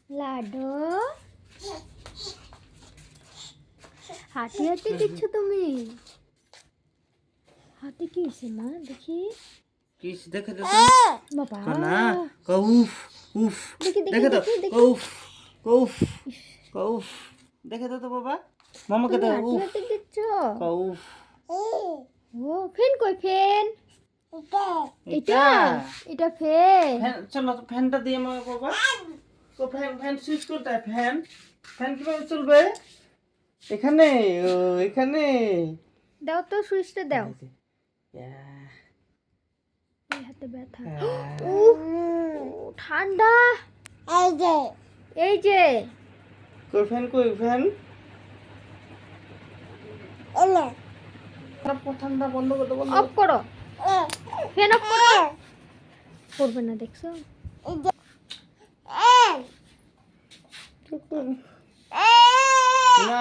Lado হাতে হাতে দিচ্ছ তুমি হাতে কি হয়েছে মা দেখি কিস দেখে তো বাবা না কউফ উফ দেখি দেখি দেখে তো দেখি দেখি কউফ কউফ কউফ দেখে তো বাবা মামাকে তুমি তো হাতে উফ হাতে দিচ্ছ কউফ ও ফ্যান কই ফ্যান এটা এটা ফ্যান ফ্যান চলো তো ফ্যানটা দিয়ে আমাকে বাবা তো ফ্যান ফ্যান সুইচ করতে হয় ফ্যান ফ্যান কিভাবে চলবে এখানে ও এখানে দাও তো সুইচটা দাও ইয়া, এই হাতে ব্যথা আহ, ও ঠান্ডা এই যে কই ফ্যান ঠান্ডা বন্ধ করতে বন্ধ অফ করো ফ্যান অফ করো করবে না দেখছো না না